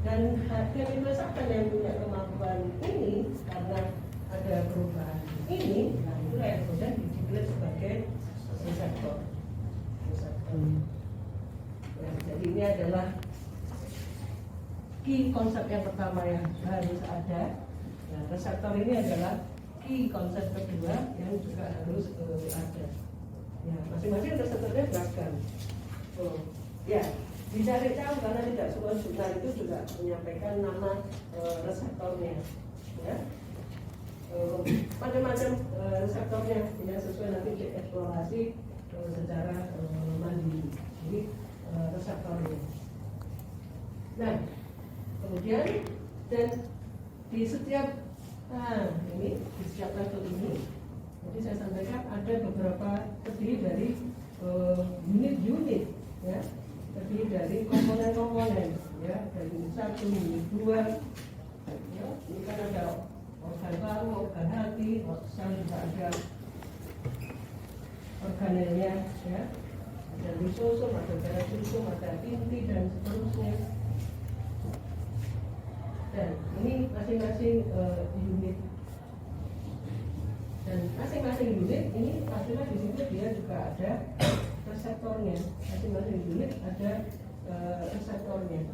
Dan chemical substance yang punya kemampuan ini karena ada perubahan ini, nah itulah yang kemudian dideklar sebagai reseptor. Ya, jadi ini adalah key konsep yang pertama yang harus ada. Nah, reseptor ini adalah key konsep kedua yang juga harus ada. Ya, masing-masing reseptornya beragam. Ya, dicari tahu karena tidak semua jurnal itu juga menyampaikan nama reseptornya. Ya. Macam-macam reseptornya, tidak sesuai nanti dieksplorasi secara mandiri. Jadi reseptornya. Nah, kemudian dan di setiap ini di setiap level ini, jadi saya sampaikan ada beberapa terdiri dari unit-unit, ya, terdiri dari komponen-komponen, ya, dari 1, 2, ya, ini kan ada organ paru, organ hati, sel juga ada organelnya, ya, ada lisosum, ada perisosum, ada inti dan seterusnya. Dan ini masing-masing unit, dan masing-masing unit ini pastinya di situ dia juga ada reseptornya. Masing-masing unit ada reseptornya,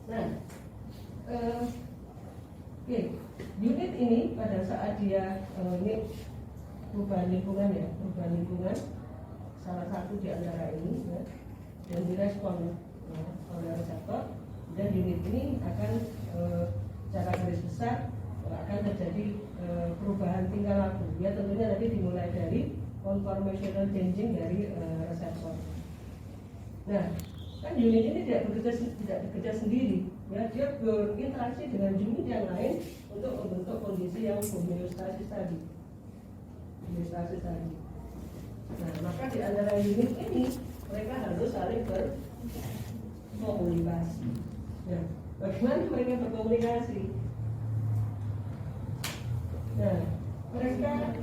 Nah, unit ini pada saat dia ini perubahan lingkungan, ya, perubahan lingkungan salah satu di antara ini, ya, dan direspon oleh reseptor, dan unit ini akan secara garis besar akan terjadi perubahan tingkah laku. Ya, tentunya nanti dimulai dari conformational changing dari reseptor. Nah, kan unit ini tidak bekerja sendiri, ya, dia berinteraksi dengan unit yang lain untuk membentuk kondisi yang homeostasis tadi. Nah, maka di antara unit ini mereka harus saling berkomunikasi. Nah, bagaimana mereka berkomunikasi? Nah, mereka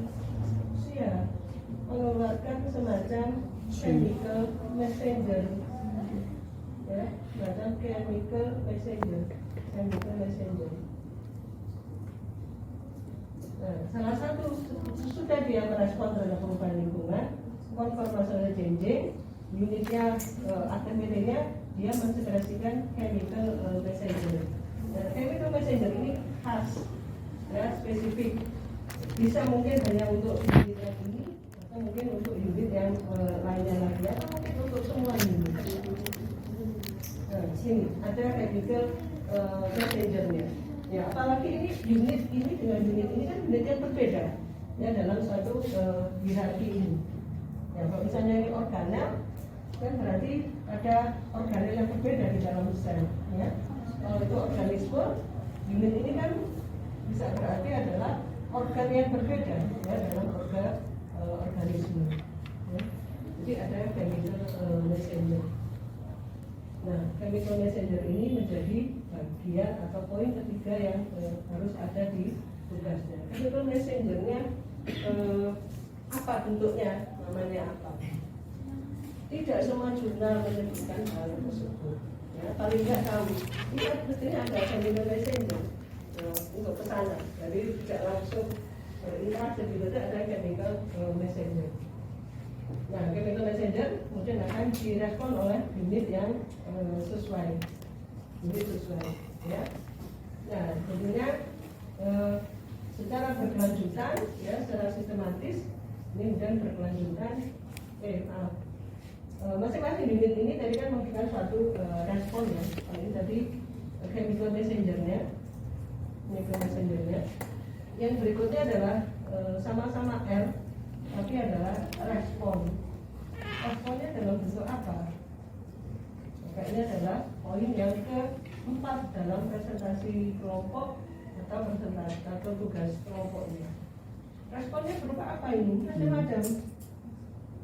mengeluarkan semacam chemical messenger, ya, semacam chemical messenger. Nah, salah satu sudah dia merespon terhadap perubahan lingkungan, conformational changing, unitnya ATP-nya dia mensekresikan chemical messenger. Nah, chemical messenger ini khas, ya, spesifik. Bisa mungkin hanya untuk unit yang ini, atau mungkin untuk unit yang lainnya lagi, atau mungkin untuk semua unit. Nah, sini ada chemical messengernya. Ya, apalagi ini unit ini dengan unit ini kan unit yang berbeda, ya, dalam suatu hierarki ini. Ya, kalau misalnya ini organel, kan berarti ada organel yang berbeda di dalam sel, ya. Kalau itu organisme, unit ini kan bisa berarti adalah organ yang berbeda, ya, dalam organisme. Ya. Jadi ada chemical messenger. Nah, chemical messenger ini menjadi bagian atau poin ketiga yang harus ada di tugasnya. Chemical messengernya apa bentuknya, namanya apa? Tidak semua jurnal menyebutkan hal tersebut. Ya, paling nggak tahu. Ini mestinya ada chemical messenger untuk ke sana. Jadi tidak langsung berinteraksi gitu, ada chemical messenger. Nah, chemical messenger kemudian akan direspon oleh unit yang sesuai. Unit sesuai, ya. Nah, tentunya secara berkelanjutan, ya, secara sistematis, ini dan berkelanjutan. Masing-masing unit ini tadi kan memberikan suatu respon, ya. Ini tadi chemical messengernya, Yang berikutnya adalah sama-sama R, tapi adalah respon. Responnya dalam bentuk apa? Maka ini adalah poin yang keempat dalam presentasi kelompok atau presentasi atau tugas kelompoknya. Responnya berupa apa ini? Macam-macam.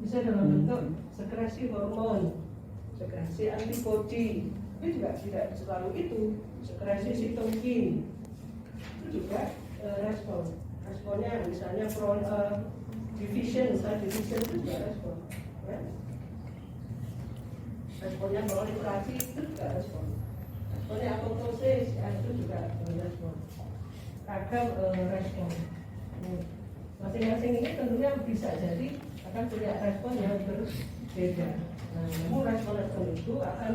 Bisa dalam bentuk sekresi hormon, sekresi antibodi, tapi juga tidak selalu itu. Sekresi sitokin itu juga respon. Responnya misalnya division, cell division itu juga respon. Ya. Responnya proliferasi itu juga respon. Responnya apoptosis itu juga respon. Ragam respon. Masing-masing ini tentunya bisa jadi akan punya respon yang berbeda. Nah, namun respon-respon itu akan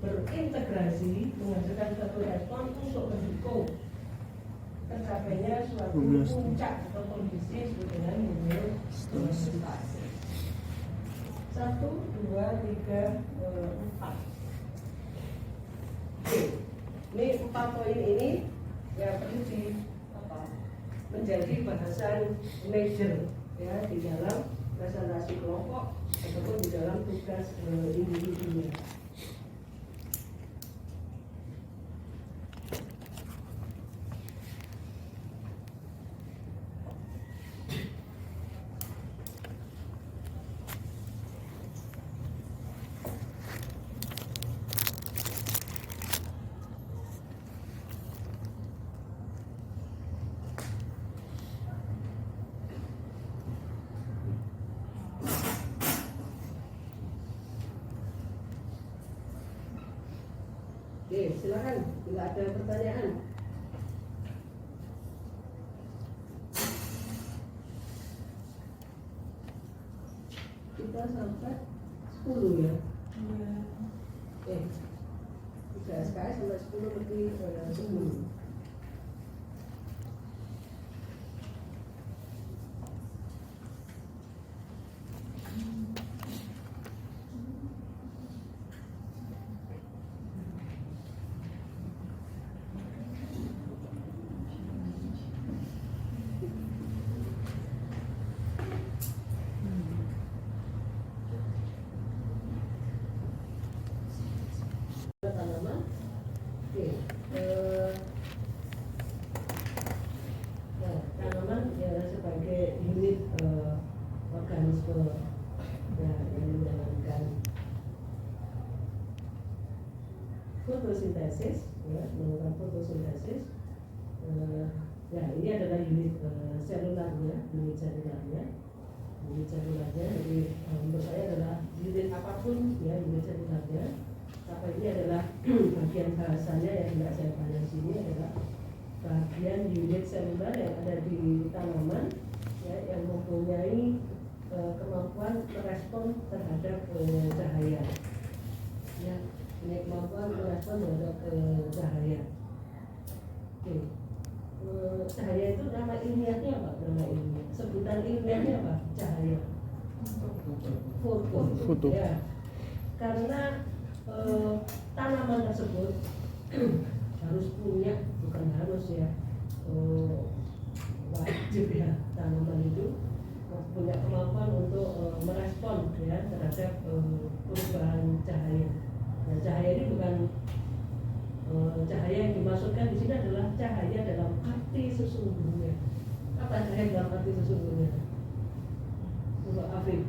berintegrasi menghasilkan satu respon untuk mendukung tercapainya suatu puncak atau kondisi disebut dengan homeostase. 1, 2, 3, 4. Oke, ini 4 poin ini ya perlu menjadi bahasan major, ya, di dalam presentasi kelompok ataupun di dalam tugas individunya. Oke, silakan bila ada pertanyaan. Kita sampai 10 ya. Oke. 3 SKS sampai 10 lebih 10. Tanaman, oke, nah, tanaman ya sebagai unit organisme ya, yang menjalankan fotosintesis, ya, melakukan fotosintesis. Ya, ini adalah unit selularnya, Jadi menurut saya adalah unit apapun, ya, unit selularnya. Tapi ini adalah bagian bahasanya yang tidak saya pandang sini adalah bagian unit seluler yang ada di tanaman, ya, yang mempunyai kemampuan merespon terhadap cahaya, ya, punya kemampuan merespon terhadap cahaya. Oke. Cahaya itu nama ilmiahnya apa? Sebutan ilmiahnya apa? Cahaya. Foto. Ya. Karena tanaman tersebut harus punya, bukan harus ya, wajib ya, tanaman itu punya kemampuan untuk merespon, ya, terhadap perubahan cahaya. Nah, cahaya ini bukan cahaya yang dimaksudkan di sini adalah cahaya dalam arti sesungguhnya. Apa cahaya dalam arti sesungguhnya? Untuk Afif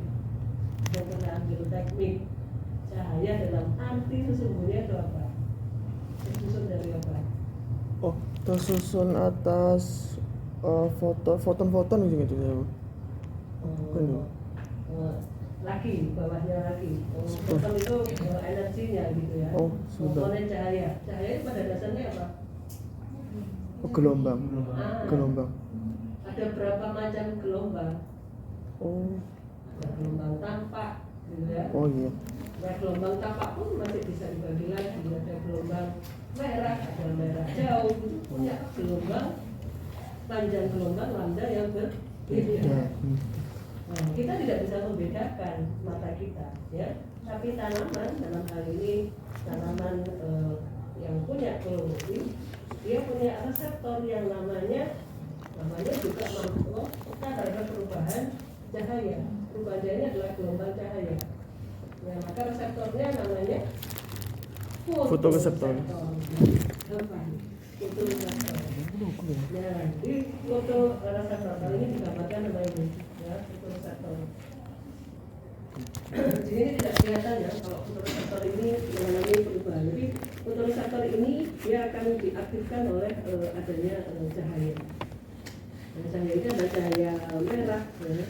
yang pernah ambil teknik cahaya dalam arti sesungguhnya itu apa? Oh, tersusun atas foton gitu ya. Bukan ya? Laki, bawahnya laki. Foton itu energinya gitu ya. Oh, sudah. Komponen cahaya. Cahaya itu pada dasarnya apa? Oh, gelombang. Ah, Gelombang. ada berapa macam gelombang? Oh. Ada gelombang tampak, gitu ya. Oh iya. Nah, gelombang tampak pun masih bisa dibagi lagi. Ada gelombang merah, ada merah jauh, itu punya gelombang, panjang gelombang lambda yang berbeda. Ya. Nah, kita tidak bisa membedakan mata kita, ya. Tapi tanaman dalam hal ini tanaman yang punya klorofil, dia punya reseptor yang namanya juga mampu peka terhadap perubahan cahaya. Perubahan cahaya adalah gelombang cahaya. Nah, maka reseptornya namanya Fotoreseptor. Fotoreseptor. Nah, di fotoreseptor kali ini digambarkan nama ini, ya, fotoreseptor. Di sini tidak kelihatan ya kalau fotoreseptor ini mengalami perubahan. Jadi fotoreseptor ini dia akan diaktifkan oleh adanya cahaya. Dan cahaya ini ada cahaya merah, ya.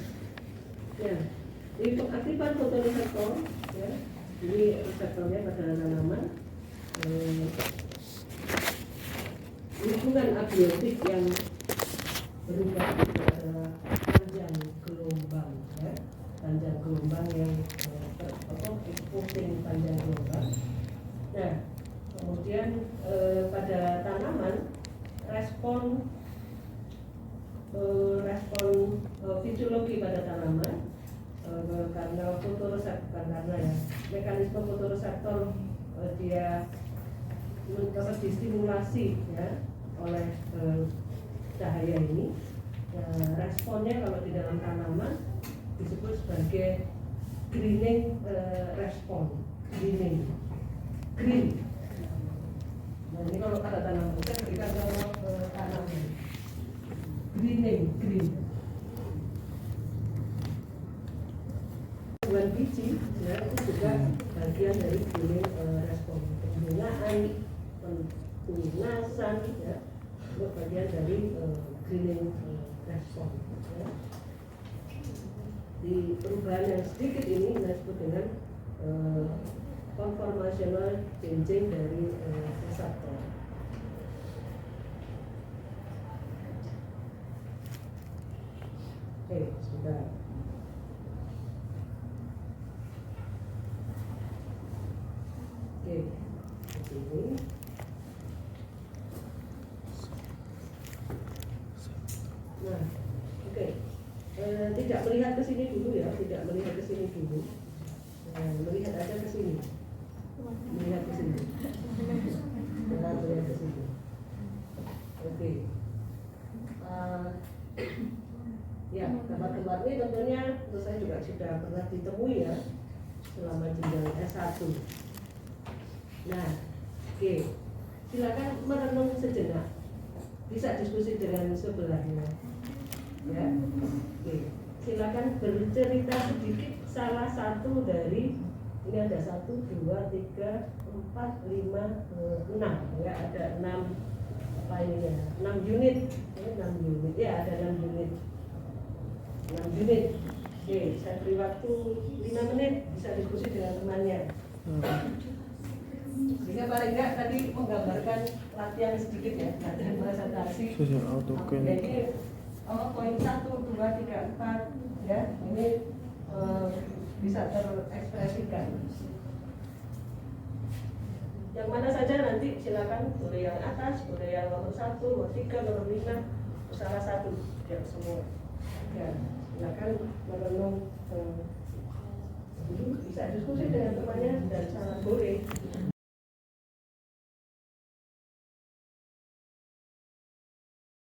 Ya, di pengaktifan fotoreseptor, ya, ini reseptornya pada tanaman. Lingkungan abiotik yang berubah adalah panjang gelombang, ya. Panjang gelombang yang exposing panjang gelombang. Nah, kemudian pada tanaman respon fisiologi pada tanaman karena fotoreseptor, karena ya mekanisme fotoreseptor dia dapat distimulasi ya oleh cahaya ini. Responnya kalau di dalam tanaman disebut sebagai greening respon, green. Nah, ini kalau kata tanaman kita berikan kalau tanaman green. Buah biji ya, itu juga bagian dari greening respon. Pembungaan, penunasan ya, itu bagian dari greening respon ya. Di perubahan yang sedikit ini disebut dengan conformational changing dari reseptor. Oke, sebentar. Oke, di sini. Nah, oke. Tidak melihat ke sini dulu ya, tidak melihat ke sini dulu. Melihat aja ke sini. Melihat ke sini. Jangan melihat ke sini. Oke. Ya, gambar-gambar ini tentunya menurut saya juga sudah pernah ditemui ya selama jenjang S1. Nah, oke. Silakan merenung sejenak. Bisa diskusi dengan sebelahnya. Ya, oke. Silakan bercerita sedikit salah satu dari ini ada 1, 2, 3, 4, 5, 6 ya, ada 6 apa ini ya, 6 unit. Ini 6 unit ya, ada 6 unit. 6 unit. Oke, saya beri waktu 5 menit bisa diskusi dengan temannya. Sehingga paling enggak tadi menggambarkan latihan sedikit ya, latihan presentasi. Sosial autogen. Jadi poin 1, 2, 3, 4 ya, ini bisa terekspresikan. Yang mana saja nanti silakan, boleh yang atas, boleh yang nomor 1, nomor 3, nomor 5, salah satu, ya semua. Ya, silakan merenung. Bisa diskusi dengan temannya dan sangat boleh